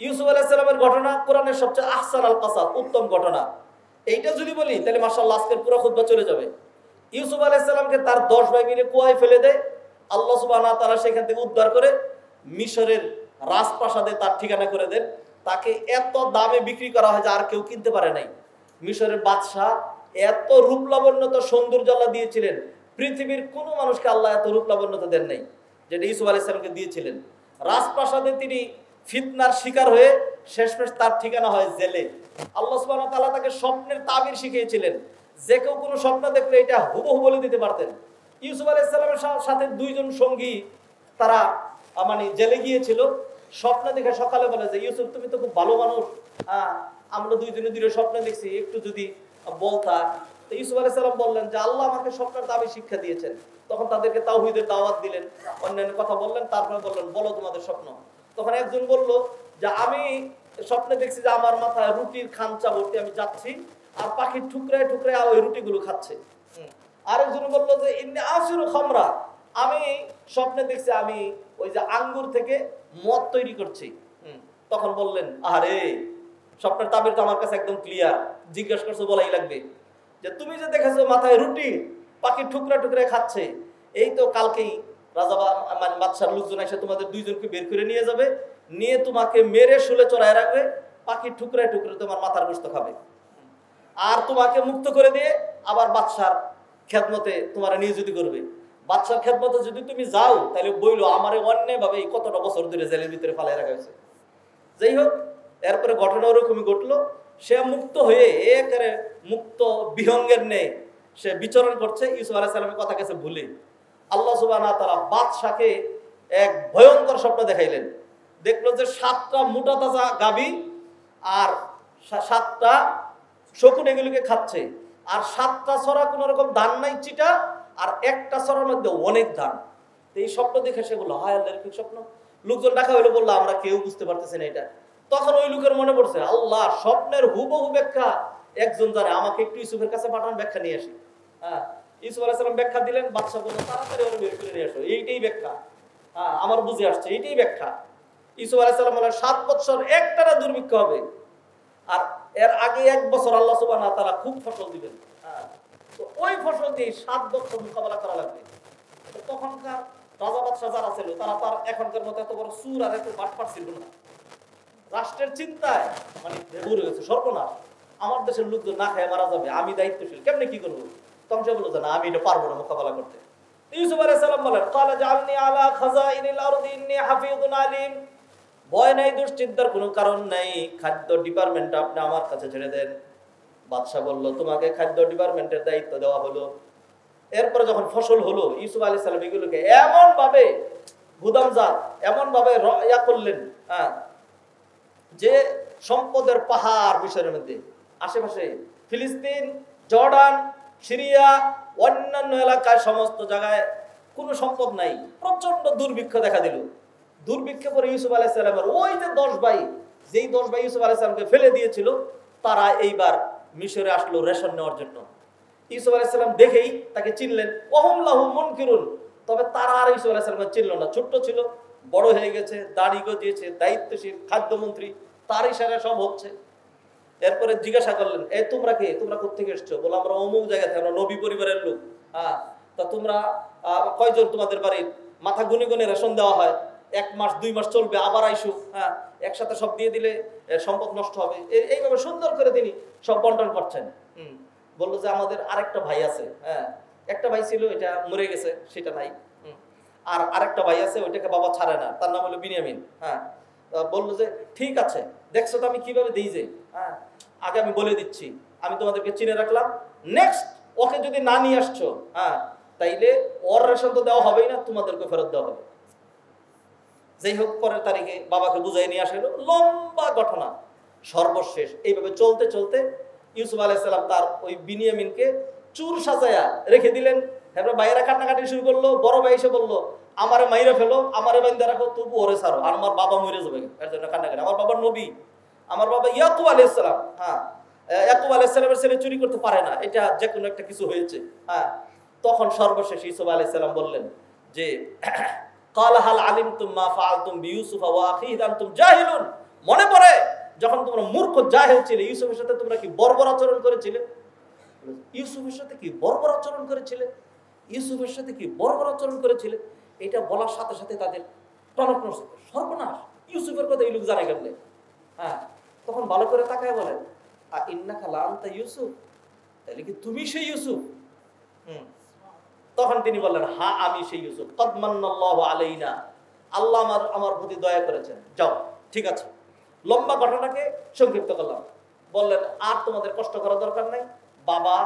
ইউসুফ আলাইহিস সালামের ঘটনা কোরআনের সবচেয়ে আহসান আল কাসাস, উত্তম ঘটনা। এইটা যদি বলি তাহলে মাশাআল্লাহ আজকের পুরো খুতবা চলে যাবে। ইউসুফ আলাইহিস সালামকে তার 10 ভাই মিলে কুয়ায় ফেলে দেয়। আল্লাহ সুবহানাহু ওয়া তাআলা সেখান থেকে উদ্ধার করে মিশরের রাজপ্রাসাদে তার ঠিকানা করে দেন। তাকে এত দামে বিক্রি করা হয় যে আর কেউ কিনতে পারে নাই। মিশরের বাদশা এত রূপ লাবণ্যতা সৌন্দর্যাল্লা দিয়েছিলেন, পৃথিবীর কোনো মানুষকে আল্লাহ এত রূপ লাবণ্যতা দেন নাই যেটা ইউসুফ আলাইহিস সালামকে দিয়েছিলেন। রাজপ্রাসাদে তিনি ফিতনার শিকার হয়ে শেষমেশ তার ঠিকানা হয় জেলে। আল্লাহ সুবহানাহু ওয়া তাআলা তাকে স্বপ্নের তাবির শিখিয়েছিলেন, যে কেউ কোনো স্বপ্ন দেখলে এটা হুবহু বলে দিতে পারতেন। ইউসুফ আলাইহিস সালামের সাথে দুইজন সঙ্গী তারা মানে জেলে গিয়েছিল। স্বপ্ন দেখে সকালে বলে যে ইউসুফ তুমি তো খুব ভালো মানুষ, আমরা দুইজনে দুটো স্বপ্ন দেখছি, একটু যদি বলতা। তো ইউসুফ আলাইহিস সালাম বললেন যে আল্লাহ আমাকে স্বপ্নের তাবির শিক্ষা দিয়েছেন। তখন তাদেরকে তাওহীদের দাওয়াত দিলেন, অন্যান্য কথা বললেন, তারপরে বললেন বলো তোমাদের স্বপ্ন। তখন একজন বলল যে আমি স্বপ্নে দেখছি যে আমার মাথায় রুটির খাঞ্চা ভর্তি, আমি যাচ্ছি আর পাখির টুকরায় টুকরায় ওই রুটিগুলো খাচ্ছে। আরেকজন বলল যে ইন্নী আসিরু খামরা, আমি স্বপ্নে দেখছি আমি ওই যে আঙ্গুর থেকে মদ তৈরি করছি। তখন বললেন আরে স্বপ্নের তাবির তো আমার কাছে একদম ক্লিয়ার, জিজ্ঞেস করছো বলাই লাগবে যে তুমি যে দেখেছো মাথায় রুটি পাখির টুকরা টুকরা খাচ্ছে, এই তো কালকেই রাজা মানে বাদশার লোকজন এসে তোমাদের দুইজনকে বের করে নিয়ে যাবে, নিয়ে তোমাকে মেরে শুলে চড়ায় রাখবে, পাখির টুকরায় টুকরে তোমার মাথার গোশত খাবে, আর তোমাকে মুক্ত করে দিয়ে আবার বাদশার খেদমতে তোমার নিয়োজিত করবে। বাদশার খেদমতে যদি তুমি যাও তাহলে বইলো আমারে অন্যায় ভাবে কতটা বছর ধরে জেলের ভিতরে ফালাই রাখা হয়েছে। যাই হোক, এরপরে ঘটনা ওরকমই ঘটলো। সে মুক্ত হয়ে একেবারে মুক্ত বিহঙ্গের নেই সে বিচরণ করছে, ইউসুফ আলাইহিস সালামের কথা কাছে ভুলে। আল্লাহ সুবহানাহু ওয়া তাআলা বাদশাকে এক ভয়ঙ্কর স্বপ্ন দেখাইলেন। দেখলো যে 7টা মোটা তাজা গাভী আর 7টা শকুন এগুলোকে খাচ্ছে, আর 7টা ছড়া কোন রকম ধান নাই চিটা, আর একটা ছড়ার মধ্যে অনেক ধান। এই স্বপ্ন দেখে সে বললো হায় আল্লাহ, কি স্বপ্ন। লোকজন ডাকা হইলো, বললো আমরা কেউ বুঝতে পারতেছি না এটা। তখন ওই লোকের মনে পড়ছে আল্লাহ স্বপ্নের হুবহু ব্যাখ্যা একজন জানে, আমাকে একটু ইউসুফের কাছে পাঠান, ব্যাখ্যা নিয়ে আসি। ইউসুফ আলাইহিস সালাম ব্যাখ্যা দিলেন। বাদশা বলল তাড়াতাড়ি ওরে বের করে নিয়ে আসো, এইটাই ব্যাখ্যা, আমার বুঝে আসছে, এইটাই ব্যাখ্যা। ইউসুফ আলাইহিস সালাম বললেন 7 বছর একটানা দুর্ভিক্ষ হবে, আর এর আগে 1 বছর আল্লাহ সুবহানাহু ওয়া তাআলা খুব ফসল দিবেন। তো ওই ফসল দিয়ে 7 বছর মোকাবেলা করা লাগবে। তখনকার রাজা বাদশা যারা ছিল তারা তার এখনকার মতো এত বড় সুর আর এত বাটপার ছিল না। রাষ্ট্রের চিন্তায় মানে ভেবুরে গেছে, সর্বনাশ, আমার দেশের লোকজন না খেয়ে মারা যাবে, আমি দায়িত্বশীল, কেমনে কি করবো। তখন সে বললো যে না, আমি এটা পারবো না মোকাবেলা করতে। ইউসুফ আলাইহিস সালাম বলেন ক্বালা জাআলনি আলা খাযাইনিল আরদি ইন্নী হাফিযুন আলীম, ভয় নাই, দুশ্চিন্তার কোনো কারণ নাই, খাদ্য ডিপার্টমেন্টটা আপনি আমার কাছে ছেড়ে দেন। বাদশা বলল তোমাকে খাদ্য ডিপার্টমেন্টের দায়িত্ব দেওয়া হলো। এরপরে যখন ফসল হলো, ইউসুফ আলাইহিস সালাম এগুলোকে এমন ভাবে গুদামজাত, এমন ভাবে ইয়া করলেন যে সম্পদের পাহাড় মিশরের মধ্যে, আশেপাশে ফিলিস্তিন, জর্ডান, সিরিয়া, অন্যান্য এলাকায় সমস্ত জায়গায় কোনো সম্পদ নাই, প্রচন্ড দুর্ভিক্ষ দেখা দিল। দুর্ভিক্ষে পরে ইউসুফ আলাইহিস সালামের ওই যে 10 ভাই, যেই 10 ভাই ইউসুফ আলাইহিস সালামকে ফেলে দিয়েছিল, তারা এইবার মিশরে আসলো রেশন নেওয়ার জন্য। ইউসুফ আলাইহিস সালাম দেখেই তাকে চিনলেন, ওহুম লাহু মুনকিরুন, তবে তারা আর ইউসুফ আলাইহিস সালামকে চিনল না। ছোট্ট ছিল, বড় হয়ে গেছে, দাড়ি গজিয়েছে, দায়িত্বশীল, খাদ্যমন্ত্রী, তার ইশারায় সব হচ্ছে। এরপরে জিজ্ঞাসা করলেন তোমরা কে, তোমরা কোত্থেকে এসছো? বলো আমরা অমুক জায়গা থেকে, আমরা নবী পরিবারের লোক। তা তোমরা কয়জন, তোমাদের বাড়ির মাথা গুনে গুনে রেশন দেওয়া হয়, 1 মাস 2 মাস চলবে, আবার আইসো, একসাথে সব দিয়ে দিলে সম্পদ নষ্ট হবে। এইভাবে সুন্দর করে তিনি সব বন্টন করছেন। বললো যে আমাদের আরেকটা ভাই আছে, একটা ভাই ছিল, এটা মরে গেছে, সেটা নাই, আর আরেকটা ভাই আছে, ওইটাকে বাবা ছাড়ে না, তার নাম হলো বিনিয়ামিন। বললো যে ঠিক আছে, দেখছো তো আমি কিভাবে দিই যে, আগে আমি বলে দিচ্ছি, আমি তোমাদেরকে চিনে রাখলাম, নেক্সট ওকে যদি না নিয়ে আসছো, তাইলে ওর রেশন তো দেওয়া হবেই না, তোমাদেরকে ফেরত দেওয়া হবে। যাই হোক, পরের তারিখে বাবাকে বুঝাই নিয়ে আসলো, লম্বা ঘটনা। সর্বশেষ এইভাবে চলতে চলতে ইউসুফ আলাইহিস সালাম তার ওই বিনিয়ামিনকে চুর সাজায়া রেখে দিলেন। এরপর ভাইয়েরা কান্নাকাটি শুরু করলো। বড় ভাই এসে বললো আমারে মাইরা ফেলো, আমারে বান্ধা রাখো, তবু ওরে ছাড়ো, আর আমার বাবা মরে যাবে, এর জন্য কান্নাকাটি। আমার বাবার নবী, আমার বাবা ইয়াকুব আলাইহিস সালাম, ইয়াকুব আলাইহিস সালামের ছেলে চুরি করতে পারে না, এটা যে কোনো একটা কিছু হয়েছে। তখন সর্বশেষ ইউসুফ আলাইহিস সালাম বললেন যে ক্বালা হাল আলিমতুম মা ফাআলতুম বিইউসুফা ওয়া আখিহি আনতুম জাহিলুন মনে পড়ে যখন তোমরা মূর্খ জাহেল ছিলে, ইউসুফের সাথে তোমরা কি বর্বর আচরণ করেছিলে? ইউসুফের সাথে কি বর্বর আচরণ করেছিলে? ইউসুফের সাথে কি বর্বর আচরণ করেছিলে? এটা বলার সাথে সাথে তাদের প্রাণক্রোশ, সর্বনাশ, ইউসুফের কথা এই লোক জানাই গেলে। হ্যাঁ, তখন ভালো করে তাকায় বলেন, ইন্নাকা লাআনতা ইউসুফ, তাহলে কি তুমি সেই ইউসুফ? তখন তিনি বললেন, হ্যাঁ আমি সেই ইউসুফ। কদ মান্নাল্লাহু আলাইনা, আল্লাহ আমার প্রতি দয়া করেছেন। যাও, ঠিক আছে। লম্বা ঘটনাকে সংক্ষিপ্ত করলাম। বললেন, আর তোমাদের কষ্ট করার দরকার নাই, বাবা,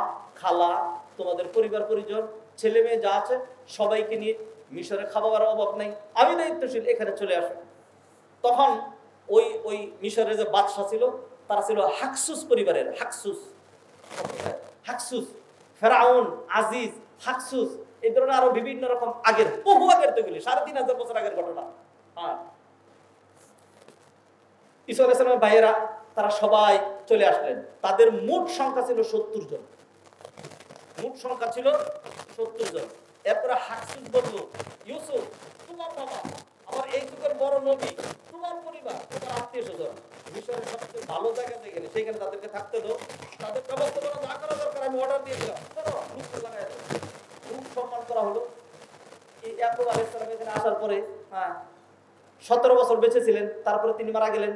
খালা, তোমাদের পরিবার পরিজন, ছেলে মেয়ে যা আছে সবাইকে নিয়ে মিশরে খাবার অভাব নাই, আমি দায়িত্বশীল, এখানে চলে আসো। তখন ওই ওই মিশরের যে বাদশা ছিল, তারা ছিল হাকসুস পরিবারের। হাকসুস, ফেরাউন, আজিজ, হাকসুস, এই ধরনের আরো বিভিন্ন রকম আগের, বহু আগের, তো এগুলি ৩৫০০ বছর আগের ঘটনা। হ্যাঁ, ঈসা আলাইহিস সালামের ভাইয়েরা তারা সবাই চলে আসলেন। তাদের মোট সংখ্যা ছিল ৭০ জন। মোট সংখ্যা ছিল ৭০ জন। এরপরে হাকসুস বলল, ইউসুফ, তোমার বাবা, আমার এই যুগের বড় নবী, তোমার পরিবার, তোমার আত্মীয় স্বজন মিশরের সবচেয়ে ভালো জায়গা যেখানে, সেখানে তাদেরকে থাকতে দাও, তাদের ব্যবস্থাপনা যা করা দরকার আমি অর্ডার দিয়ে দিলাম, খুব সম্মান করা হলো। এই ইয়াকুব আলাইহিস সালাম এখানে আসার পরে ১৭ বছর বেঁচে ছিলেন, তারপরে তিনি মারা গেলেন।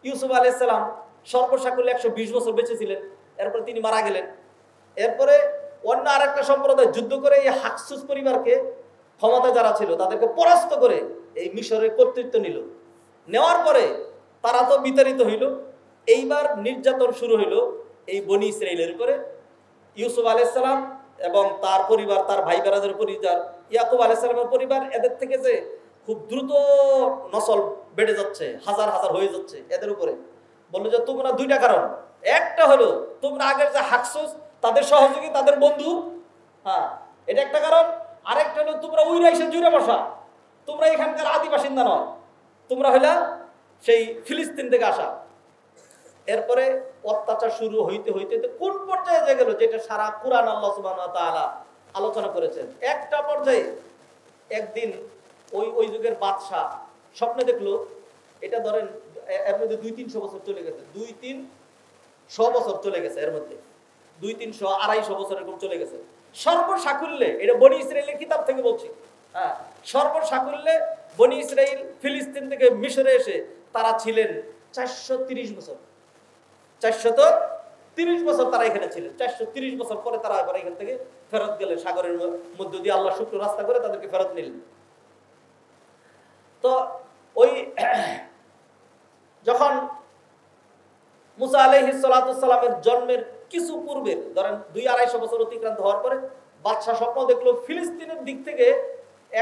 ইউসুফ আলাইহিস সালাম সর্বসাকুল্যে ১২০ বছর বেঁচে ছিলেন, এরপরে তিনি মারা গেলেন। এরপরে অন্য আরেকটা সম্প্রদায় যুদ্ধ করে এই হাকসুস পরিবারকে, ক্ষমতা যারা ছিল তাদেরকে পরাস্ত করে এই মিশরের কর্তৃত্ব নিল। নেওয়ার পরে তারা তো বিতাড়িত হইল। এইবার নির্যাতন শুরু হইল এই বনি ইসরাইলের উপরে। ইউসুফ আলাইহিস সালাম এবং তার পরিবার, তার ভাই বেরাদের পরিবার, ইয়াকুব আলাইহিস সালামের পরিবার, এদের থেকে যে খুব দ্রুত নসল বেড়ে যাচ্ছে, হাজার হাজার হয়ে যাচ্ছে, এদের উপরে বললো যে তোমরা দুইটা কারণ। একটা হলো তোমরা আগের যে হাকসুস, তাদের সহযোগী, তাদের বন্ধু, হ্যাঁ, এটা একটা কারণ। আরেকটা হলো তোমরা উইরা এসে জুড়ে বসা, তোমরা এখানকার আদি বাসিন্দা নয়, তোমরা হইলা সেই ফিলিস্তিন থেকে আসা। এরপরে অত্যাচার শুরু হইতে হইতে কোন পর্যায়ে যে গেল, যেটা সারা কুরআন আল্লাহ সুবহানাহু ওয়া তাআলা আলোচনা করেছেন। একটা পর্যায়ে একদিন ওই যুগের বাদশা স্বপ্নে দেখলো, এটা ধরেন এর মধ্যে ২-৩০০ বছর চলে গেছে, ২-৩০০ বছর চলে গেছে, এর মধ্যে ২-৩০০-২৫০ বছর এরকম চলে গেছে। সর্বসাকুল্যে, এটা বনি ইসরাইলের কিতাব থেকে বলছি, হ্যাঁ, সর্বসাকুল্যে বনি ইসরাইল ফিলিস্তিন থেকে মিশরে এসে তারা ছিলেন ৪৩০ বছর। ৪৩০ বছর তারা এখানে ছিলেন। ৪৩০ বছর পরে তারা এবার এখান থেকে ফেরত গেলেন, সাগরের মধ্য দিয়ে আল্লাহ শুকনো রাস্তা করে তাদেরকে ফেরত নিলেন। তো ওই যখন মুসা আলাইহিস সালাতু সালামের জন্মের কিছু পূর্বে, ধরেন ২-২৫০ বছর অতিক্রান্ত হওয়ার পরে বাদশা স্বপ্ন দেখলো ফিলিস্তিনের দিক থেকে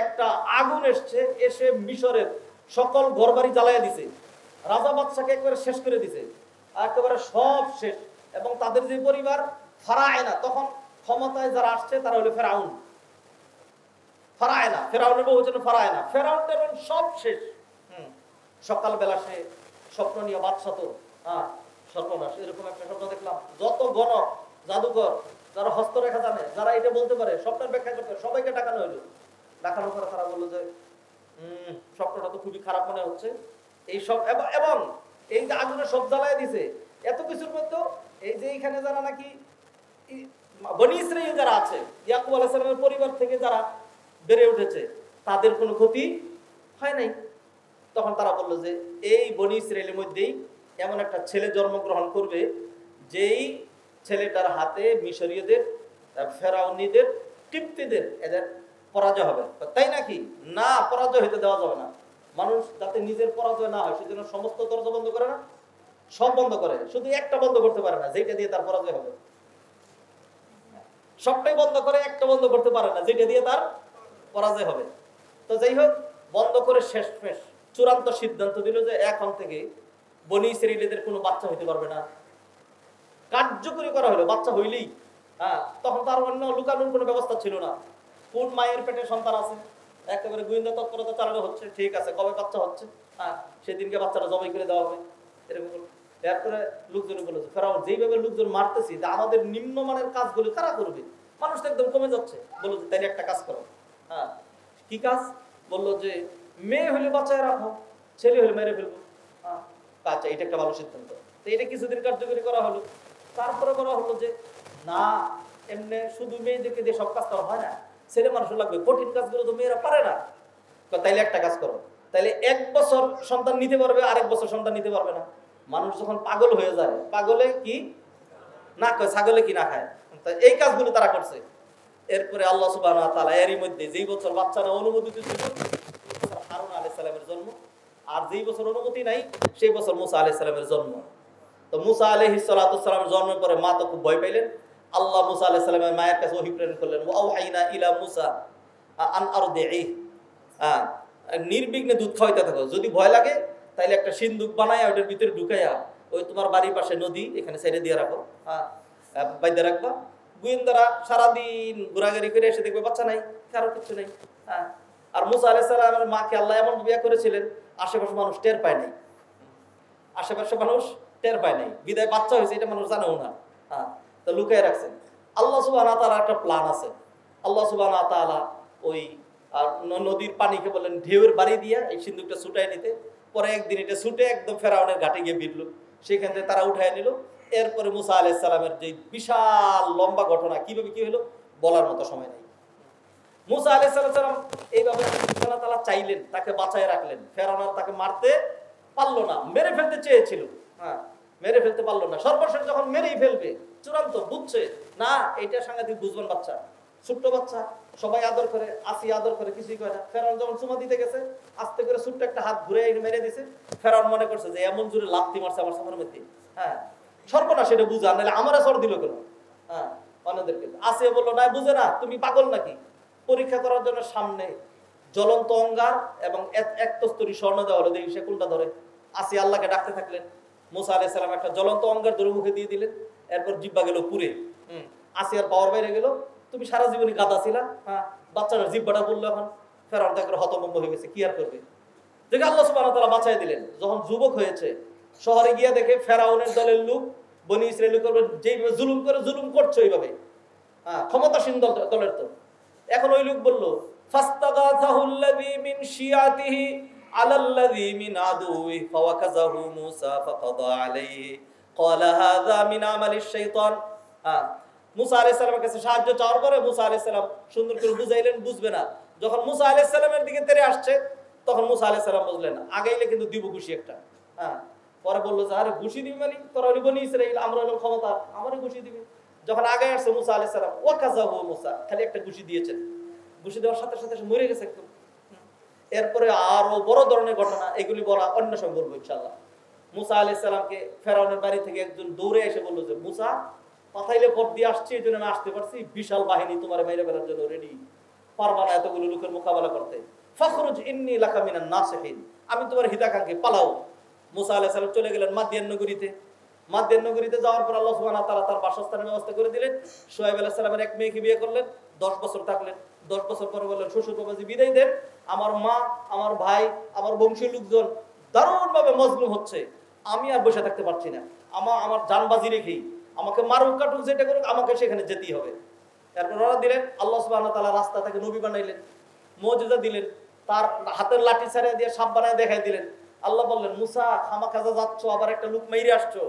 একটা আগুন এসে মিশরের সকল ঘরবাড়ি জ্বালাইয়া দিছে, রাজা বাদশাকে একবারে শেষ করে দিছে, একেবারে সব শেষ। এবং তাদের যে পরিবার ফারায়না, তখন ক্ষমতায় যারা আসছে তারা হলো ফেরাউন, ফারায়না, ফেরাউনের বহুবচন ফারায়না, ফেরাউনদের সব শেষ। সকালবেলা সে স্বপ্ন নিয়ে বাদশা তো সর্বনাশ, এরকম একটা স্বপ্ন দেখলাম, যত গণক, জাদুকর, যারা হস্তরেখা জানে, যারা এটা বলতে পারে, স্বপ্নের ব্যাখ্যা করতে, সবাইকে ডাকানো হইলো। ডাকানোর পরে তারা বললো যে স্বপ্নটা তো খুবই খারাপ মনে হচ্ছে। এই সব এবং এই যে আগুনে সব জ্বালায় দিছে, এত কিছুর মধ্যে এই যে এইখানে যারা নাকি বনি ইসরাইল যারা আছে, ইয়াকুব আলাইহিস সালামের পরিবার থেকে যারা বেড়ে উঠেছে, তাদের কোনো ক্ষতি হয় নাই। তখন তারা বললো যে এই বনি ইসরাইলের মধ্যেই এমন একটা ছেলে জন্মগ্রহণ করবে, যেই ছেলেটার হাতে মিশরীয়দের, ফেরাউনিদের, কিপ্তিদের, এদের পরাজয় হবে। তাই নাকি? না, পরাজয় হইতে দেওয়া যাবে না। মানুষ যাতে নিজের পরাজয় না হয় সেজন্য সমস্ত দরজা বন্ধ করে না, সব বন্ধ করে, শুধু একটা বন্ধ করতে পারে না, যেটা দিয়ে তার পরাজয় হবে। সবটাই বন্ধ করে, একটা বন্ধ করতে পারে না, যেটা দিয়ে তার পরাজয় হবে। তো যাই হোক, বন্ধ করে শেষমেশ চূড়ান্ত সিদ্ধান্ত দিল যে এখন থেকে বনি ইসরাইলীদের কোনো বাচ্চা হইতে পারবে না। কার্যকরী করা হলো, বাচ্চা হইলেই, তখন তার অন্য লুকানোর কোনো ব্যবস্থা ছিল না। কোন মায়ের পেটে সন্তান আছে, একেবারে গোয়েন্দা তৎপরতা চালানো হচ্ছে, ঠিক আছে, কবে বাচ্চা হচ্ছে, সেদিনকে বাচ্চাটা জবাই করে দেওয়া হবে, এরকম। এরপরে লোকজন বলেছে, ফেরাউন যেইভাবে লোকজন মারতেছি, আমাদের নিম্নমানের কাজগুলো কারা করবে, মানুষ তো একদম কমে যাচ্ছে। বললো যে তাই একটা কাজ করো। কি কাজ? বললো যে মেয়ে হলে বাচ্চায় রাখো, ছেলে হলে মেরে ফেলবো। আচ্ছা এটা একটা ভালো সিদ্ধান্ত। তো এটা কিছুদিন কার্যকরী করা হলো। তারপরে বলা হলো যে না, এমনি শুধু মেয়েদেরকে দিয়ে সব কাজ করা হয় না, ছেলে মানুষ লাগবে, কঠিন কাজগুলো তো মেয়েরা পারে না। তাইলে একটা কাজ করো, তাইলে 1 বছর সন্তান নিতে পারবে, আরেক বছর সন্তান নিতে পারবে না। মানুষ যখন পাগল হয়ে যায়, পাগলে কি না খায়, ছাগলে কি না খায়। এই কাজগুলো তারা করছে। এরপরে আল্লাহ সুবহানাহু ওয়া তাআলা এরই মধ্যে যেই বছর বাচ্চারা অনুমতি দিয়েছিল, হারুন আলাইহিস সালামের জন্ম, আর যেই বছর অনুমতি নাই সেই বছর মুসা আলাইহিস সালামের জন্ম। তো মুসা আলাইহিস সালামের জন্মের পরে মা তো খুব ভয় পাইলেন। আল্লাহ মুসা আলাইহিস সালামের মায়ের কাছে ওহী প্রেরণ করলেন, ওয়া আওহাইনা ইলা মুসা আন আরদিহি, নির্বিঘ্নে দুধ খাওয়াইতে থাকো, যদি ভয় লাগে তাইলে একটা সিন্দুক বানায়া ওটার ভিতরে ঢুকাইয়া ওই তোমার বাড়ির পাশে নদী, এখানে ছেড়ে দিয়ে রাখো, বাইদা রাখবা। গোয়েন্দারা সারাদিন ঘোরাঘুরি করে এসে দেখবে বাচ্চা নাই, কারো কিছু নেই। আর মুসা আলাইহিস সালামের মাকে আল্লাহ এমন বিয়ে করেছিলেন, আশেপাশে মানুষ টের পায় নাই, আশেপাশে মানুষ টের পায় নাই, বিদায় বাচ্চা হয়েছে এটা মানুষ জানেও না। তো লুকায় রাখছেন। আল্লাহ সুবহানাহু ওয়া তাআলার একটা প্ল্যান আছে। আল্লাহ সুবহানাহু ওয়া তাআলা ওই নদীর পানিকে বললেন ঢেউয়ের বাড়ি দিয়া এই সিন্দুকটা ছুটাই নিতে। পরে একদিন এটা ছুটে একদম ফেরাউনের ঘাটে গিয়ে ভিড়ল, সেখান থেকে তারা উঠায় নিল। এরপরে মুসা আলাইহিস সালামের যে বিশাল লম্বা ঘটনা, কিভাবে কি হলো বলার মতো সময় নাই। মুসা আলাইহিস সালাম এইভাবে আল্লাহ তাআলা চাইলেন, তাকে বাঁচায় রাখলেন। ফেরাউন তাকে মারতে পারলো না, মেরে ফেলতে চেয়েছিল, মেরে ফেলতে পারলো না। সর্বশেষ যখন মেরেই ফেলবে, চূড়ান্ত বুঝছে না এটা সাংঘাতিক বুঝবেন বাচ্চা, ছোট্ট বাচ্চা, সবাই আদর করে, আসি আদর করে, কিছুই করে না। ফেরাউন যখন চুমা দিতে গেছে, আস্তে করে ছোট্ট একটা হাত ঘুরে মেরে দিছে। ফেরাউন মনে করছে যে এমন জোরে লাথি মারছে আমার সামনের মধ্যে, সর্বনাশ, সেটা বুঝা নাহলে আমারে সর দিল কেন। অন্যদেরকে আসিয়া বললো না, বুঝে না, তুমি পাগল নাকি। পরীক্ষা করার জন্য সামনে জ্বলন্ত অঙ্গার এবং এক তস্তরি স্বর্ণ দেওয়া হলো, দেখি সে কোনটা ধরে। আসিয়া আল্লাহকে ডাকতে থাকলেন। মুসা আলাইহিস সালাম একটা জ্বলন্ত অঙ্গার ধরে মুখে দিয়ে দিলেন। এরপর জিব্বা গেল পুড়ে, আসিয়ার পাওয়ার বাইরে গেল। তুমি সারা জীবনই গাদা ছিলা, বাচ্চাটার জিব্বাটা বললো এখন। ফেরাউন তো একবার হতভম্ব হয়ে গেছে, কি আর করবে। দেখে আল্লাহ সুবহানাহু ওয়া তাআলা বাঁচাই দিলেন। যখন যুবক হয়েছে, শহরে গিয়ে দেখে ফেরাউনের দলের লোক বনি ইসরায়েলের উপর যেইভাবে জুলুম করে, জুলুম করছে ওইভাবে, ক্ষমতাসীন দলের। তো এখন ওই লোক বলল, ফাস্তাগাসাহুল্লাযী মিন শিয়াতিহি আলাল্লাযী মিন আদুহি ফাওয়াকাযাহু মূসা ফাকাদা আলাইহি ক্বালা হাযা মিন আমালিশ শাইতান। মুসা আলাইহিস সালামের কাছে সাহায্য চাওয়ার পরে মুসা আলাইহিস সালাম সুন্দর করে বুঝাইলেন, বুঝবে না। যখন মুসা আলাইহিস সালামের দিকে তেড়ে আসছে, তখন মুসা আলাইহিস সালাম বুঝলেন আগাইলে কিন্তু দিব ঘুষি একটা। পরে বললো যে আরে ঘুষি দিবি মানে, তোরা হলি বনি ইসরাইল, আমরা হলো ক্ষমতা, আমারই ঘুষি দিবি। যখন আগে আসছে মুসা আলাইহিস সালাম, ওয়াকাযাহু মূসা, খালি একটা ঘুষি দিয়েছেন, ঘুষি দেওয়ার সাথে সাথে মরে গেছে একদম। এরপরে আরো বড় ধরনের ঘটনা, এগুলি বলা অন্য সময় বলবো ইনশাআল্লাহ। মুসা আলাইহিস সালামকে ফেরাউনের বাড়ি থেকে একজন দৌড়ে এসে বললো যে মুসা, পাথাইলে পথ দিয়ে আসছি, এই জন্য আমি আসতে পারছি, বিশাল বাহিনী তোমার মেরে ফেলার জন্য রেডি, পারবা না এতগুলো লোকের মোকাবেলা করতে। ফখরুজ ইন্নী লাকা মিনান নাসিহিন, আমি তোমার হিতাকাঙ্ক্ষী, পালাও। মুসা আলাইহিস সালাম চলে গেলেন মাদিয়ান নগরীতে। মাদিয়ান নগরীতে যাওয়ার পর আল্লাহ সুবহানাহু ওয়া তাআলা তার বাসস্থানের ব্যবস্থা করে দিলেন। শুআয়ব আলাইহিস সালামের এক মেয়েকে বিয়ে করলেন, 10 বছর থাকলেন। 10 বছর পরে বললেন, শ্বশুর বাবাজি বিদায় দেন, আমার মা, আমার ভাই, আমার বংশীয় লোকজন দারুণভাবে মজলুম হচ্ছে, আমি আর বসে থাকতে পারছি না, আমার জানবাজি রেখেই আমাকে মারুক কাটুক যেটা করুক, আমাকে সেখানে যেতেই হবে। তারপর ওরা দিলেন, আল্লাহ সুবহানাহু ওয়া তাআলা রাস্তা থেকে নবী বানাইলেন, মুজিজা দিলেন, তার হাতের লাঠি ছাড়িয়ে দিয়ে সাপ বানায় দেখাই দিলেন। আল্লাহ বললেন, মুসা খামাখাজা যাচ্ছ, আবার একটা লোক মাইরে আসছো,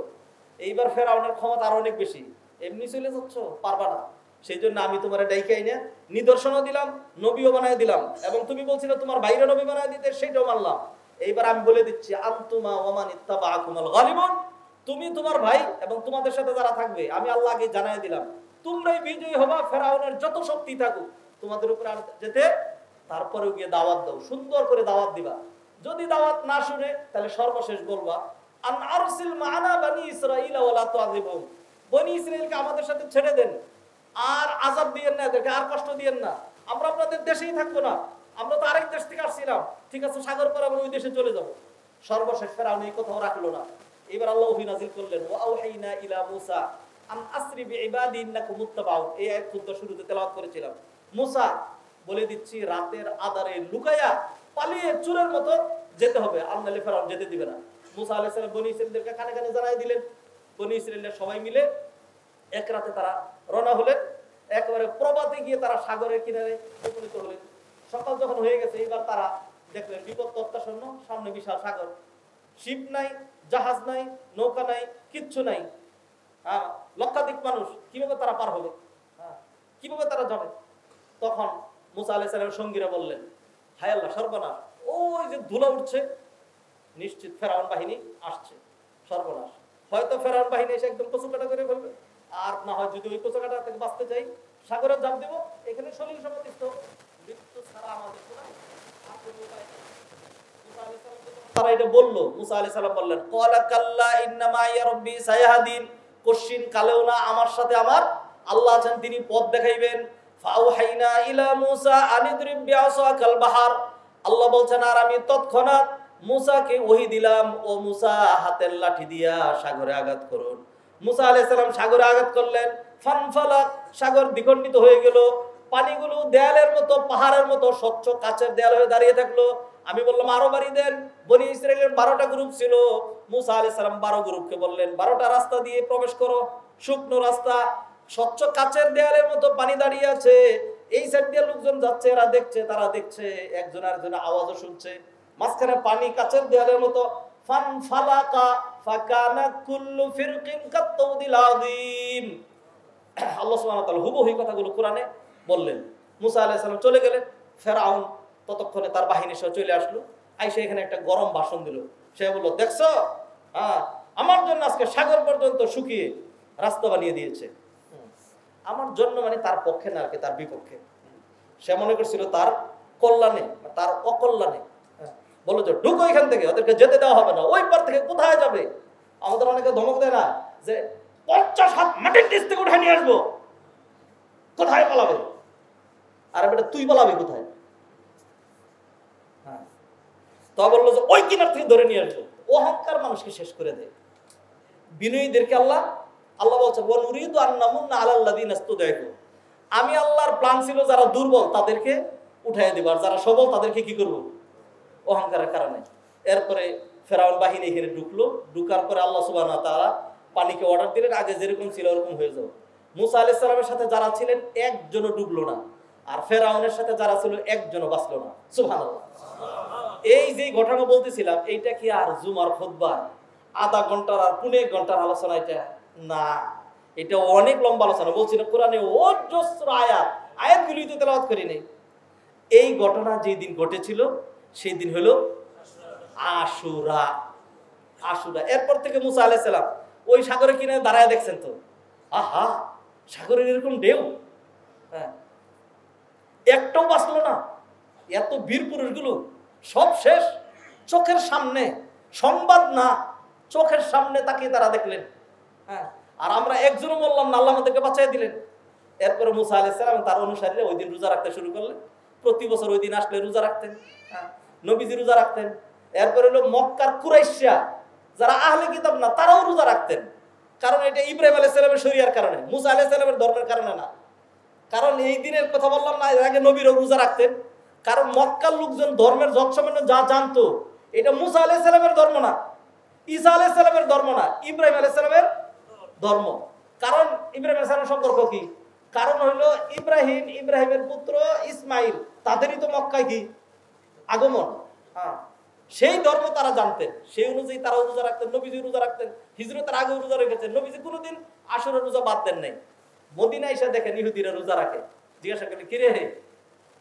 এইবার ফেরাউনের ক্ষমতা আরো অনেক বেশি, এমনি চলে যাচ্ছ, পারবা না। সেই জন্য আমি তোমার ডাইকাই না, নিদর্শনও দিলাম, নবীও বানায় দিলাম, এবং তুমি বলছিলে তোমার বাইরে নবী বানায় দিতে, সেটাও মানলাম। এইবার আমি বলে দিচ্ছি, আনতুমা ওয়া মান ইত্তাবাআকুমুল গালিবুন, তুমি, তোমার ভাই এবং তোমাদের সাথে যারা থাকবে, আমি আল্লাহ আগে জানাই দিলাম, তোমরাই বিজয়ী হবা, ফেরাউনের যত শক্তি থাকুক তোমাদের উপরে আর যেতে। তারপরেও গিয়ে দাওয়াত দাও, সুন্দর করে দাওয়াত দিবা। যদি দাওয়াত না শুনে, তাহলে সর্বশেষ বলবা, আন আরসিল মা'আনা বনি ইসরাঈল ওয়া লা তু'আযিবহুম, বনি ইসরাঈলকে আমাদের সাথে ছেড়ে দেন, আর আযাব দিয়েন না, এদেরকে আর কষ্ট দিয়েন না, আমরা আপনাদের দেশেই থাকবো না, আমরা তো আরেক দেশ থেকে আসছিলাম, ঠিক আছে, সাগর পার আমরা ওই দেশে চলে যাব। সর্বশেষ ফেরাউন এই কথাও রাখলো না। এবার আল্লাহ ওহী নাযিল করলেন, ওয়া আওহাইনা ইলা মূসা আন আসরি বিইবাদি ইন্নাকুম মুত্তাবাউন, এই আয়াত খুদ্া শুরুতে তেলাওয়াত করেছিলাম। মূসা বলে দিচ্ছি, রাতের আধারে লুকায়া পালিয়ে চুরের মতো যেতে হবে, আমনালে ফেরাউন যেতে দিবে না। মূসা আলাইহিস সালাম বনি ইসরাঈলদেরকে কানে কানে জানাই দিলেন। বনি ইসরাঈলের সবাই মিলে এক রাতে তারা রওনা হলেন। একেবারে প্রবাতে গিয়ে তারা সাগরের কিনারে উপনীত হলেন। সকাল যখন হয়ে গেছে, এবার তারা দেখলেন বিপদ অত্যাসন্ন, সামনে বিশাল সাগর, শিপ নাই, জাহাজ নাই, নৌকা নাই, কিচ্ছু নাই। হ্যাঁ, লক্ষাধিক মানুষ, কিভাবে তারা পার হবে? হ্যাঁ, কিভাবে তারা যাবে? তখন মুসা আলাইহিস সালামের সঙ্গীরা বললেন, হায় আল্লাহ, সর্বনাশ, ওই যে ধুলা উঠছে, নিশ্চিত ফেরাউন বাহিনী আসছে, সর্বনাশ। হয়তো ফেরাউন বাহিনী এসে একদম কচুকাটা করে ফেলবে, আর না হয় যদি ওই কচুকাটা থেকে বাঁচতে চাই সাগরে জাপ দেব, এখানে সলিল সমাধিস্থ, মৃত্যু ছাড়া আমাদের কোনো আর কোনো উপায় নেই। মুসা আলাইহিস সালাম তারা এটা বললো, মুসা আলাইহিস সালাম বললেন, ক্বালা কাল্লা ইন্না মাইয়া রাব্বি সায়াহদিন, কশিন কালেও না, আমার সাথে আমার আল্লাহ আছেন, তিনি পথ দেখাইবেন। ফাওহাইনা ইলা মুসা আনিদরিব বিআসাকাল বাহার, আল্লাহ বলছেন আর আমি তৎক্ষণাৎ মুসাকে ওহী দিলাম, ও মুসা হাতের লাঠি দিয়া সাগরে আঘাত করুন। মুসা আলাইহিস সালাম সাগরে আঘাত করলেন, ফানফালাক, সাগর দ্বিখণ্ডিত হয়ে গেল, পানিগুলো দেয়ালের মতো, পাহাড়ের মতো স্বচ্ছ কাচের দেয়াল হয়ে দাঁড়িয়ে থাকলো। আমি বললাম আরো বাড়ি দেন। বনি ইসরাইলের 12টা গ্রুপ ছিল, মুসা আলাইহিস সালাম 12 গ্রুপকে বললেন 12টা রাস্তা দিয়ে প্রবেশ করো, শুকনো রাস্তা, স্বচ্ছ কাচের দেয়ালের মতো পানি দাঁড়িয়ে আছে, এই সাইড দিয়ে লোকজন যাচ্ছে, এরা দেখছে, তারা দেখছে, একজন আরেকজনের আওয়াজও শুনছে, মাঝখানে পানি কাচের দেয়ালের মতো। ফানফালাকা ফাকানা কুল্লু ফিরকিন কাত্তাউদিল আযীম। আল্লাহ সুবহানাহু ওয়া তাআলা হুবহু কথাগুলো কোরআনে বললেন। মুসা আলাইহিস সালাম চলে গেলেন, ফেরাউন ততক্ষণে তার বাহিনী সহ চলে আসলো, আইসা এখানে একটা গরম ভাষণ দিল। সে বলল, দেখছো, আমার জন্য আজকে সাগর পর্যন্ত শুকিয়ে রাস্তা বানিয়ে দিয়েছে। আমার জন্য মানে তার পক্ষে না, আর কি তার বিপক্ষে। সে মনে করছিল তার কল্যাণে, তার অকল্যাণে। বলো যে ঢুকো এখান থেকে, ওদেরকে যেতে দেওয়া হবে না। ওই পার থেকে কোথায় যাবে? আমাদের অনেকে ধমক দেয় না যে 50 হাত মাটির নিচ থেকে উঠে নিয়ে আসবো, কোথায় পালাবে? আরে বেটা, তুই পালাবি কোথায়? হ্যাঁ, তো বললো যে ওই কিনার থেকে ধরে নিয়ে আসবো। অহংকার মানুষকে শেষ করে দেয়। বিনয়ীদেরকে আল্লাহ বলছে, ওয়ানুরিদু আন নামুন্না আলাল লাযিনা ইসতুদঈফু, আমি আল্লাহর প্ল্যান ছিল যারা দুর্বল তাদেরকে উঠাইয়া দিব, আর যারা সবল তাদেরকে কি করব? অহংকারের কারণে। এরপরে ফেরাউন বাহিনী এখানে ঢুকলো, ঢুকার পরে আল্লাহ সুবহানাহু ওয়া তাআলা পানিকে অর্ডার দিলেন, আগে যেরকম ছিল ওরকম হয়ে যাও। মুসা আলাইহিস সালামের সাথে যারা ছিলেন একজনও ডুবলো না, আর ফেরাউনের সাথে যারা ছিল একজনও বাঁচলো না। সুবহানাল্লাহ। এই যে ঘটনা বলতেছিলাম, এইটা কি আর জুমার খুতবার আধা ঘন্টার আর 1.5 ঘন্টার আলোচনা? এটা না, এটা অনেক লম্বা আলোচনা। বলছিল কোরআনে অজস্র আয়াতগুলি তো তেলাওয়াত করি নাই। এই ঘটনা যেই দিন ঘটেছিল সেই দিন হলো আশুরা। এরপর থেকে মুসা আলাইহিস সালাম ওই সাগরে কিনারে দাঁড়ায় দেখছেন তো, আহা, সাগরের এরকম ঢেউ, হ্যাঁ, একটাও বাঁচলো না। এত বীর পুরুষগুলো সব শেষ, চোখের সামনে, সংবাদ না, চোখের সামনে তাকিয়ে তারা দেখলেন। হ্যাঁ, আর আমরা একজনও বললাম না, আল্লাহ আমাদেরকে বাঁচাই দিলেন। এরপরে মুসা আলাইহিস সালাম তার অনুসারীরা ওই দিন রোজা রাখতে শুরু করলেন। প্রতি বছর ওই দিন আসলে রোজা রাখতেন, নবীজি রোজা রাখতেন। এরপরে হলো মক্কার কুরাইশরা, যারা আহলে কিতাব না, তারাও রোজা রাখতেন। কারণ এটা ইব্রাহিম আলাইহিস সালামের শরিয়ার কারণে, মুসা আলাইহিস সালামের ধর্মের কারণে না। কারণ এই দিনের কথা বললাম না, এর আগে নবীরাও রোজা রাখতেন। কারণ মক্কার লোকজন ধর্মের যৎসামান্য যা জানতো, এটা মুসা আলাইহিস সালামের ধর্ম না, ঈসা আলাইহিস সালামের ধর্ম না, ইব্রাহিম আলাইহিস সালামের ধর্ম। কারণ ইব্রাহিম আলাইহিস সালামের সম্পর্ক কি? কারণ হলো ইব্রাহিমের পুত্র ইসমাইল, তাদেরই তো মক্কায় কি আগমন। হ্যাঁ, সেই ধর্ম তারা জানতেন, সেই অনুযায়ী তারা রোজা রাখতেন। নবীজি রোজা রাখতেন, হিজরতের আগে রোজা রেখেছেন। নবীজি কোনোদিন আশুরার রোজা বাদ দেন নাই। মদিনায় এসে দেখেন ইহুদিরা রোজা রাখে, জিজ্ঞাসা করেন, কিরে হে,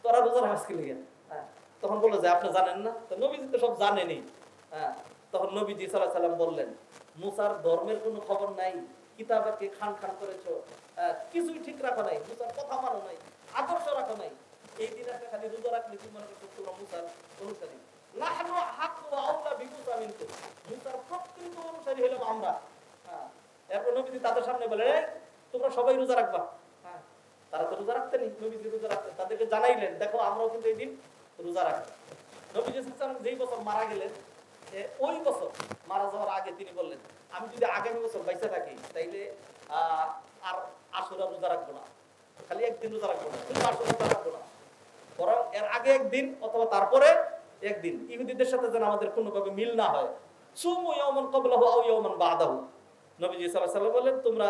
তোরা রোজা রাখিস কি লিগে? হ্যাঁ, তখন বললো যে আপনি জানেন না? তো নবীজি তো সব জানেনি। হ্যাঁ, তখন নবীজি সাল্লাল্লাহু আলাইহি সাল্লাম বললেন, মুসার ধর্মের কোনো খবর নাই, কিতাবকে খান করেছো, কিছুই ঠিক রাখো নাই, মুসার কথা মানো নাই, আদর্শ রাখো নাই। এই দিন একটা খালি রোজা রাখলে কি মনে করছো তোমরা মুসার অনুসারী? নাহনু হাক্কু ওয়া আউলা বিমুসা মিনকুম, মুসার প্রকৃত অনুসারী হলাম আমরা। হ্যাঁ, এরপর নবীজি তাদের সামনে বলে, তোমরা সবাই রোজা রাখবা। হ্যাঁ, তারা তো রোজা রাখতেনি, নবীজি রোজা রাখতেন। তাদেরকে জানাইলেন, দেখো আমরাও কিন্তু এই দিন রোজা রাখবো। নবীজি সাল্লাল্লাহু আলাইহি ওয়াসাল্লাম যেই বছর মারা গেলেন, ওই বছর মারা যাওয়ার আগে তিনি বললেন, আমি যদি আগামী বছর বাইসা থাকি তাইলে আর আশুরা রোজা রাখবো না, খালি একদিন রোজা রাখবো না, শুধু আশুরা রোজা রাখবো না, বরং এর আগে একদিন অথবা তারপরে একদিন। ইহুদিদের সাথে যেন আমাদের কোনোভাবে মিল না হয়। সুমু ইয়াওমান ক্বাবলাহু আও ইয়াওমান বা'দাহু, নবীজি সাল্লাল্লাহু আলাইহি ওয়াসাল্লাম বললেন, তোমরা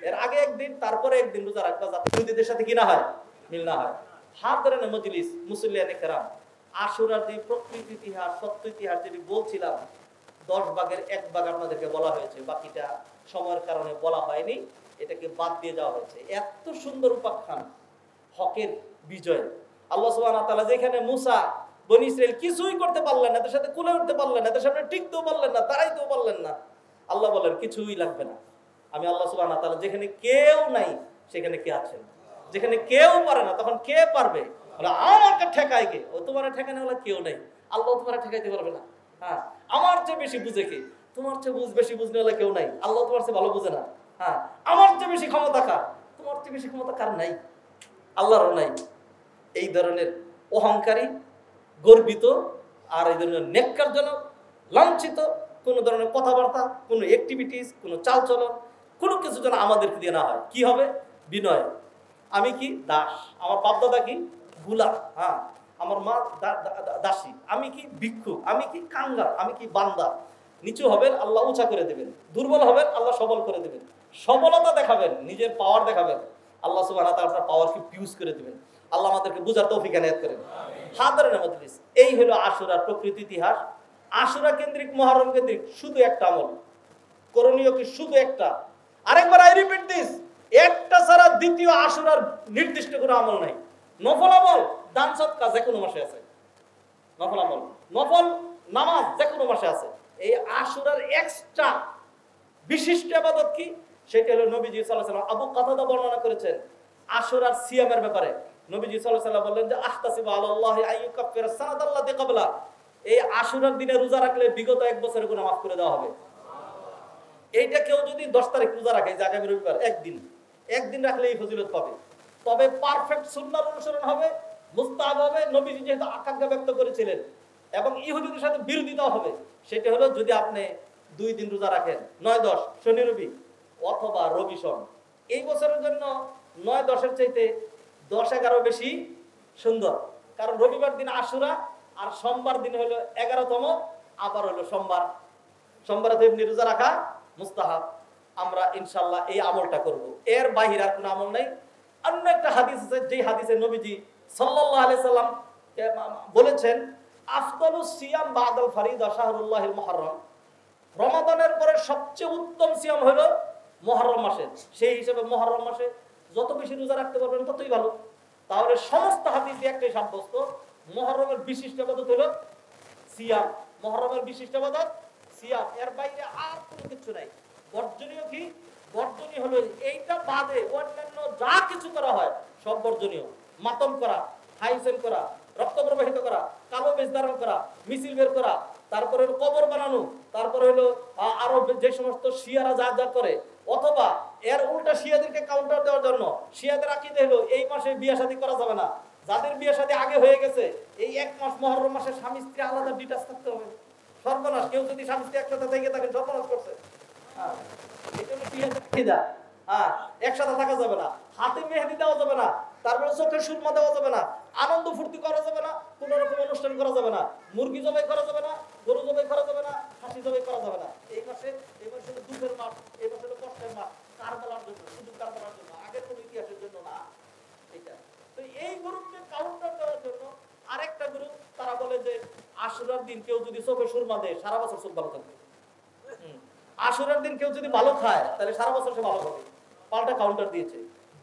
এর আগে একদিন তারপরে একদিন রোজা রাখবা, যাতে ইহুদিদের সাথে কি না হয়, মিল না হয়। হাদরান মজলিস মুসল্লিয়ানে কেরাম, আশুরার যে প্রকৃত ইতিহাস, সত্য ইতিহাস যেটি বলছিলাম, 10 ভাগের 1 ভাগ আপনাদেরকে বলা হয়েছে, বাকিটা সময়ের কারণে বলা হয়নি, এটাকে বাদ দিয়ে যাওয়া হয়েছে। এত সুন্দর উপাখ্যান হকের বিজয়। আল্লাহ সুবহানাহু ওয়া তাআলা যেখানে মুসা বনী ইসরাইল কিছুই করতে পারলেন না, এদের সাথে কুলে উঠতে পারলেন না, এদের সামনে টিকতেও পারলেন না, দাঁড়াইতেও পারলেন না, আল্লাহ বলেন কিছুই লাগবে না, আমি আল্লাহ সুবহানাহু ওয়া তাআলা যেখানে কেউ নাই সেখানে কে আছেন, যেখানে কেউ পারে না তখন কে পারবে, বলে আমাকে ঠেকায় কে, ও তোমার ঠেকানো হলে কেউ নাই, আল্লাহ তোমার ঠেকাইতে পারবে না। হ্যাঁ, আমার চেয়ে বেশি বুঝে কে, তোমার চেয়ে বেশি বুঝনে হলে কেউ নাই, আল্লাহ তোমার চেয়ে ভালো বুঝে না। হ্যাঁ, আমার চেয়ে বেশি ক্ষমতা কার, তোমার চেয়ে বেশি ক্ষমতা কার নাই, আল্লাহরও নাই। এই ধরনের অহংকারী, গর্বিত আর এই ধরনের নেককারজনক, লাঞ্ছিত কোনো ধরনের কথাবার্তা, কোনো অ্যাক্টিভিটিস, কোনো চালচলন, কোনো কিছু যেন আমাদেরকে দিয়ে না হয়। কি হবে? বিনয়। আমি কি দাস, আমার বাপ দাদা কি গুলাম, হ্যাঁ, আমার মা দাসী, আমি কি ভিক্ষুক, আমি কি কাঙ্গাল, আমি কি বান্দা। নিচু হবেন, আল্লাহ উঁচা করে দেবেন। দুর্বল হবেন, আল্লাহ সবল করে দেবেন। সবলতা দেখাবেন, নিজের পাওয়ার দেখাবেন, আল্লাহ সুবহানাহু ওয়া তাআলা পাওয়ারকে ইউজ করে দিবেন। আল্লাহ আমাদেরকে বুঝার তৌফিক এনায়েত করেন। হাদারান মজলিস, এই হলো আশুরার প্রকৃত ইতিহাস। আশুরা কেন্দ্রিক, মুহররম কেন্দ্রিক শুধু একটা আমল, করণীয় কি শুধু একটা। আরেকবার আই রিপিট দিস, একটা ছাড়া দ্বিতীয় আশুরার নির্দিষ্ট কোনো আমল নাই। নফল আমল, দান সদকা যে কোনো মাসে আছে, নফল আমল, নফল নামাজ যে কোনো মাসে আছে। এই আশুরার এক্সট্রা বিশিষ্ট ইবাদত কি? সেটা হলো নবীজি সাল্লাল্লাহু আলাইহি ওয়াসাল্লাম আবু কাতাদা বর্ণনা করেছেন আশুরার সিয়ামের ব্যাপারে। নবীজি সাল্লাল্লাহু আলাইহি ওয়াসাল্লাম বললেন যে আহতাসিবু আলাল্লাহি আইয়ুকাফিরা সানাতাল্লাতি ক্বাবলা, এই আশুরার দিনে রোজা রাখলে বিগত 1 বছরের গুনাহ মাফ করে দেওয়া হবে। এইটা কেউ যদি 10 তারিখ রোজা রাখে, যে আগামী রবিবার, একদিন রাখলে এই ফজিলত পাবে। তবে পারফেক্ট সুন্নাহর অনুসরণ হবে, মুস্তাহাব হবে, নবীজি যেহেতু আকাঙ্ক্ষা ব্যক্ত করেছিলেন, এবং ইহুদিদের সাথে বিরোধিতা হবে। সেটা হলো যদি আপনি 2 দিন রোজা রাখেন, 9-10 শনি রবি অথবা রবি সোম। এই বছরের জন্য 9-10-এর চাইতে 10-11 বেশি সুন্দর, কারণ রবিবার দিন আশুরা আর সোমবার দিন হলো 11তম, আবার হলো সোমবার। সোমবারে তো এমনি রোজা রাখা মুস্তাহাব। আমরা ইনশাআল্লাহ এই আমলটা করব, এর বাহিরে আর কোনো আমল নাই। অন্য একটা হাদিস আছে, যে হাদিসে নবীজি সাল্লাল্লাহু আলাইহি সাল্লাম বলেছেন আফদালুস সিয়াম বাদাল ফারিদা শাহরুল্লাহিল মুহররম, রমাদানের পরে সবচেয়ে উত্তম সিয়াম হলো মুহররম মাসে। সেই হিসেবে মুহররম মাসে যত বেশি রোজা রাখতে পারবেন ততই ভালো। তাহলে সমস্ত হাদিসে একটাই সাব্যস্ত, মুহররমের বিশিষ্ট ইবাদত হলো সিয়াম। মুহররমের বিশিষ্ট ইবাদত সিয়াম, এর বাইরে আর কোনো কিছু নাই। বর্জনীয় কি? বর্জনীয় হলো এইটা বাদে অন্যান্য যা কিছু করা হয় সব বর্জনীয়। মাতম করা, হাইসেন করা, রক্ত প্রবাহিত করা, কালো বেশ ধারণ করা, মিছিল বের করা, তারপরে হলো কবর বানানো, তারপরে হলো আরো যে সমস্ত শিয়ারা যা যা করে, অথবা এর উল্টা শিয়াদেরকে কাউন্টার দেওয়ার জন্য শিয়াদের আকীদা হলো এই মাসে বিয়ে শাদী করা যাবে না। যাদের বিয়ে শাদী আগে হয়ে গেছে, এই 1 মাস মুহররম মাসে স্বামী স্ত্রী আলাদা ডিটাচ থাকতে হবে। সর্বনাশ, কেউ যদি স্বামী স্ত্রী একসাথে থেকে থাকেন সর্বনাশ করছে। হ্যাঁ, এটা হলো শিয়াদের আকীদা। হ্যাঁ, একসাথে থাকা যাবে না, হাতে মেহেদি দেওয়া যাবে না, তারপরে চোখে সুরমা দেওয়া যাবে না, আনন্দ ফুর্তি করা যাবে না, কোন রকম অনুষ্ঠান করা যাবে না, মুরগি জবাই করা যাবে না, গরু জবাই করা যাবে না, খাসি জবাই করা যাবে না। এই মাসে হলো দুঃখের মাস, এই মাসে হলো কষ্টের মাস, কারবালার জন্য, শুধু কারবালার জন্য, আগের কোন ইতিহাসের জন্য না। এটা তো এই গ্রুপকে কাউন্টার দেওয়ার জন্য আরেকটা গ্রুপ, তারা বলে যে আশুরার দিন কেউ যদি চোখে সুরমা দেয় সারা বছর চোখ ভালো থাকবে। আশুরার দিন কেউ যদি ভালো খায় তাহলে সারা বছর সে ভালো হবে। পাল্টা কাউন্টার দিয়েছে।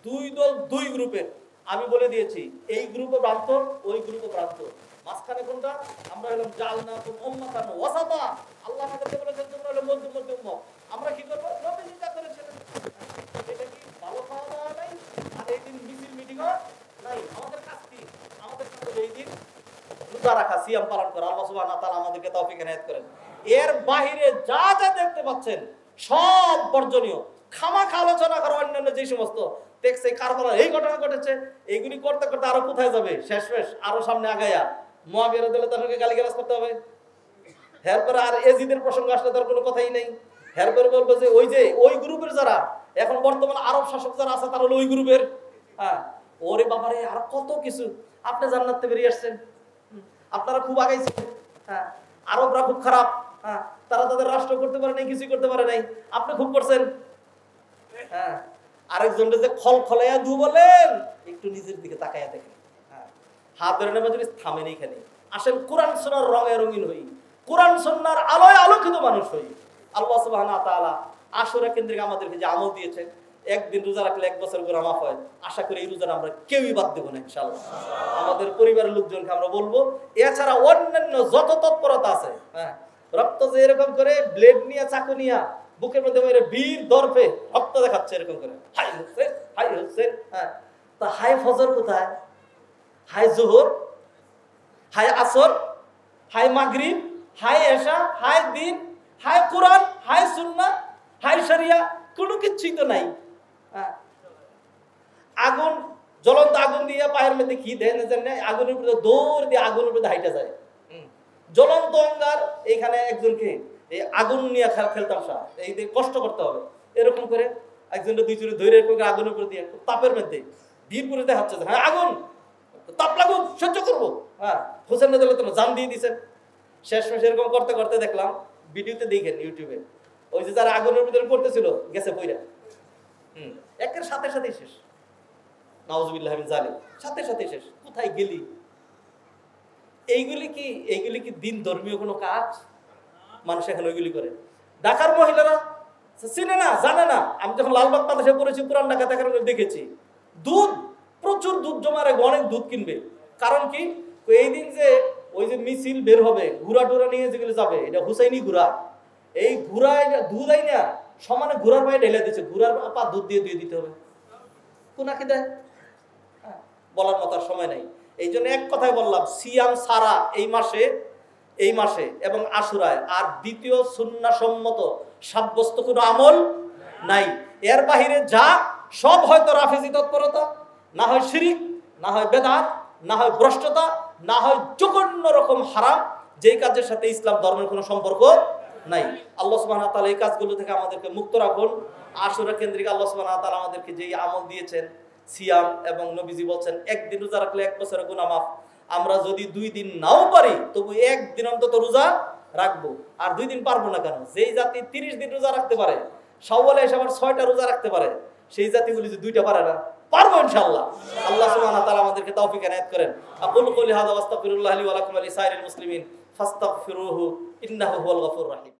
2 দল 2 গ্রুপের। আমি বলে দিয়েছি এই গ্রুপও ভ্রান্ত, ওই গ্রুপও ভ্রান্ত। মাঝখানে কোনটা? আমরা হলাম জালনাকুম উম্মাতান ওয়াসাতা। আল্লাহ আমাদেরকে বলেছেন তোমরা হলো মধ্যম উম্মত। আমরা কি করব? নবীজি যা করেছিলেন। এটা কি ভালো খাওয়া দাওয়া নাই, আর এই দিন মিছিল মিটিংও নাই। আমাদের কাজ কি? আমাদের কাজ হলো এই দিন রোজা রাখা, সিয়াম পালন করা। আল্লাহ সুবহানাহু ওয়া তাআলা আমাদেরকে তৌফিক এনায়েত করেন। এর বাহিরে যা যা দেখতে পাচ্ছেন সব বর্জনীয়। খামাখা আলোচনা করা অন্যান্য যে সমস্ত দেখছে কারবালার এই ঘটনা ঘটেছে, এইগুলি করতে করতে আরো কোথায় যাবে? শেষ আরো সামনে আগায়া মুআবিয়া রাদিয়াল্লাহু তাআলাকে গালিগালাজ করতে হবে। এরপরে আর এজিদের প্রসঙ্গ আসলে তার কোনো কথাই নেই। এরপরে বলবো যে ওই গ্রুপের যারা এখন বর্তমান আরব শাসক যারা আছে তারা হলো ওই গ্রুপের। হ্যাঁ, ওরে বাবারে আর কত কিছু। আপনি জান্নাতে বেরিয়ে আসছেন, আপনারা খুব আগাইছেন। হ্যাঁ, আরবরা খুব খারাপ। হ্যাঁ, তারা তাদের রাষ্ট্র করতে পারে নাই, কিছুই করতে পারে নাই, আপনি খুব করছেন। হ্যাঁ, আরেকজনকে যে খলখলাইয়া দু বলেন, একটু নিজের দিকে তাকাইয়া দেখেন। হ্যাঁ, হাত ধরে নেমে যদি থামেন এইখানে আসেন, কোরআন সুন্নাহর রঙে রঙিন হই, কোরআন সুন্নাহর আলোয় আলোকিত মানুষ হই। আল্লাহ সুবহানাহু ওয়া তাআলা আশুরা কেন্দ্রিক আমাদেরকে যে আমল দিয়েছেন, একদিন রোজা রাখলে 1 বছর গুনাহ মাফ হয়। আশা করি এই রোজাটা আমরা কেউই বাদ দেব না ইনশাআল্লাহ। আমাদের পরিবারের লোকজনকে আমরা বলবো। এছাড়া অন্যান্য যত তৎপরতা আছে, হ্যাঁ, রক্ত যে এরকম করে ব্লেড নিয়ে চাকু নিয়ে বুকের মধ্যে মেরে বীর দর্পে রক্ত দেখাচ্ছে এরকম করে, হাই হোসেন হাই হোসেন। হ্যাঁ, তা হাই ফজর কোথায়? হাই জোহর, হাই আসর, হাই মাগরিব, হাই এশা, হাই দিন, হাই কোরআন, হাই সুন্নাহ, হাই শরিয়া, কোনো কিছুই তো নাই। আগুন, জ্বলন্ত আগুন দিয়ে পায়ের মধ্যে কি দেয় না জানে, আগুনের উপরে দৌড় দিয়ে আগুনের উপরে হাইটা যায়। জ্বলন্ত অঙ্গার এইখানে একজনকে এই আগুন নিয়ে খেলতাম, এই কষ্ট করতে হবে এরকম করে একজনটা দুইজনে ধরে এরকম আগুনের উপরে দিয়ে তাপের মধ্যে বীর করে দেখাচ্ছে, হ্যাঁ আগুন তাপ লাগুক সহ্য করবো। হ্যাঁ, হোসেন রাদিয়াল্লাহু তাআলা জান দিয়ে দিয়েছেন। শেষমেশ এরকম করতে করতে দেখলাম ভিডিওতে দেখেন ইউটিউবে, ওই যে যারা আগুনের ভিতরে পড়তেছিল গেছে পইরা, একের সাথে সাথে শেষ। নাউজুবিল্লাহ মিন জালিক, সাথে সাথে শেষ। কোথায় গেলি? এইগুলি কি দিন ধর্মীয় কোনো কাজ? মানুষ এখন ওইগুলি করে। ঢাকার মহিলারা চিনে না, জানে না। আমি যখন লালবাগ মাদ্রাসায় পড়েছি, পুরান ঢাকা দেখার দেখেছি দুধ, প্রচুর দুধ জমা রাখবে, অনেক দুধ কিনবে। কারণ কি, এই দিন যে ওই যে মিছিল বের হবে, ঘোড়া টোরা নিয়ে যেগুলো যাবে, এটা হুসাইনি ঘোড়া, এই ঘোড়ায় দুধ আই না সমানে ঘোড়ার পায়ে ঢেলে দিচ্ছে, ঘোড়ার পা দুধ দিয়ে দিয়ে দিতে হবে। কোনাকে দেয়, বলার মতো আর সময় নাই। এই জন্য এক কথায় বললাম, সিয়াম সারা এই মাসে এবং আশুরায় আর দ্বিতীয় সুন্নাহসম্মত সাব্যস্ত কোনো আমল নাই। এর বাহিরে যা সব হয়তো রাফিজি তৎপরতা, না হয় শিরিক, না হয় বেদাত, না হয় ভ্রষ্টতা, না হয় জঘন্য রকম হারাম, যেই কাজের সাথে ইসলাম ধর্মের কোনো সম্পর্ক নাই। আল্লাহ সুবহানাহু ওয়া তাআলা এই কাজগুলো থেকে আমাদেরকে মুক্ত রাখুন। আশুরা কেন্দ্রিক আল্লাহ সুবহানাহু ওয়া তাআলা আমাদেরকে যেই আমল দিয়েছেন, সিয়াম, এবং নবীজি বলছেন একদিন রোজা রাখলে 1 বছরের গুনাহ মাফ। আমরা যদি 2 দিন নাও পারি, তবু 1 দিন অন্তত রোজা রাখবো। আর 2 দিন পারবো না কেন? যেই জাতি 30 দিন রোজা রাখতে পারে, শাওয়ালে এসে আবার 6টা রোজা রাখতে পারে, সেই জাতিগুলি যে 2টা পারে না, পারবো ইনশাআল্লাহ। আল্লাহ সুবহানাহু ওয়া তাআলা আমাদেরকে তৌফিক এনায়েত করেন। আকুলু কওলি হাযা ওয়াস্তাগফিরুল্লাহ লি ওয়া লাকুম ওয়া লিসাইরিল মুসলিমিন ফাস্তাগফিরুহু ইন্নাহু হুয়াল গফুরুর রাহিম।